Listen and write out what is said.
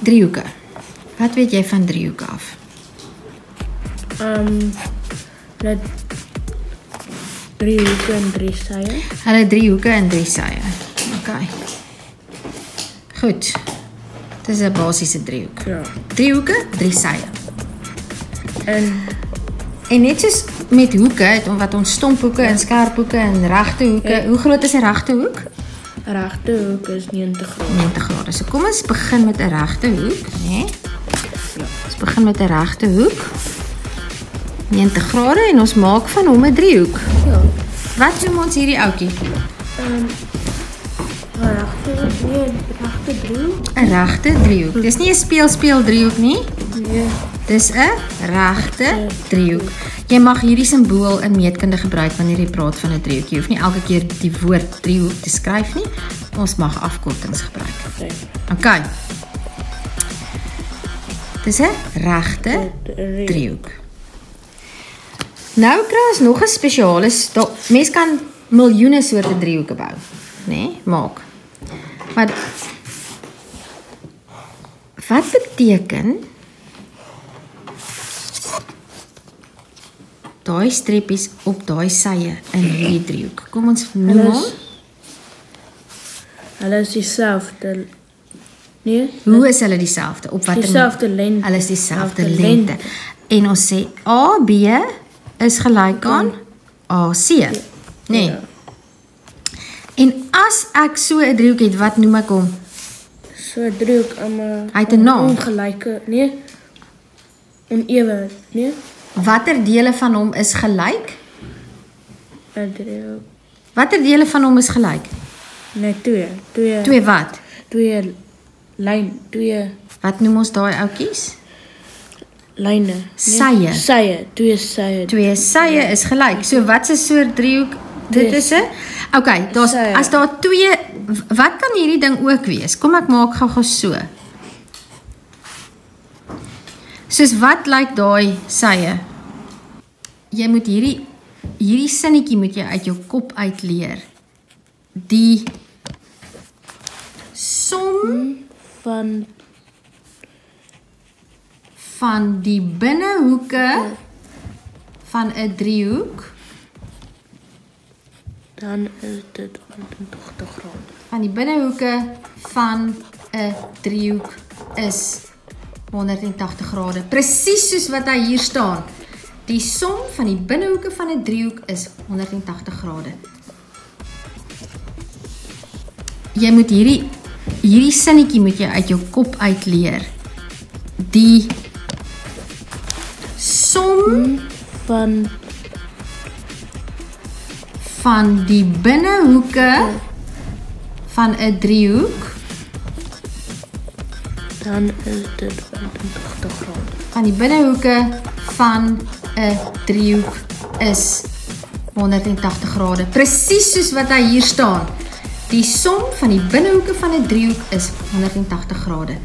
Driehoeke. Wat weet jy van driehoeke af? Hulle 3 hoeke en 3 sye. Hulle 3 hoeke en 3 sye. OK. Goed. Dit is 'n basiese driehoek. Ja. 3 hoeke, 3 sye. En net soos met hoeke, wat ons stomphoeke en skerphoeke en regte hoeke. Hoe groot is 'n regte hoek? 'n regte hoek is 90 grade. 90 grade. So kom ons begin met 'n regte hoek, né? Ja. Ons begin met 'n regte hoek. 90 grade en ons maak van hom 'n driehoek. Ja. Wat noem ons hierdie ouetjie? 'n regte driehoek. 'n regte driehoek. Dis nie 'n speel driehoek nie. Nee. Dis 'n regte driehoek. Jy mag hierdie simbool in meetkunde gebruik wanneer jy praat van 'n driehoek. Jy hoef nie elke keer die woord driehoek te skryf nie. Ons mag afkortings gebruik. OK. Dis 'n regte driehoek. Nou kry ons nog 'n spesiale mens kan miljoene soorte driehoeke bou, né? Maak. Maar wat beteken daai streppies op daai sye in hierdie driehoek? Kom ons noem hom. Hulle is dieselfde. Nee? Hoe is hulle dieselfde? Op watter dieselfde lengte? Hulle is dieselfde lengte. En ons sê AB is gelyk aan AC. Nee. Ja. En as ek so 'n driehoek het, wat noem ek hom? So 'n driehoek hy het 'n naam. Ongelyke, nee. Onewe, nee. Watter dele van hom is gelyk? 'n driehoek. Watter dele van hom is gelyk? Nee, twee. Twee wat? Twee twee. Wat noem ons daai oudjies? Lyne. Nee? Sye. Twee sye. Twee sye is gelyk. So wat 'n soort driehoek? Dit is 'n OK, daar's as daar twee, wat kan hierdie ding ook wees? Kom ek maak gou so. Soos wat lyk daai sye? Jy moet hierdie sinnetjie moet jy uit jou kop uitleer. Die som van die binnehoeke van 'n driehoek, dan is dit 180 grade. Van die binnehoeke van 'n driehoek is 180 grade. Presies soos wat hy hier staan. Die som van die binnehoeke van 'n driehoek is 180 grade. Jy moet hierdie sinnetjie moet jy uit jou kop uitleer. Die som van die binnehoeke van 'n driehoek, dan is dit 180 grade. Van die binnehoeke van 'n driehoek is 180 grade. Presies soos wat hy hier staan. Die som van die binnehoeke van 'n driehoek is 180 grade.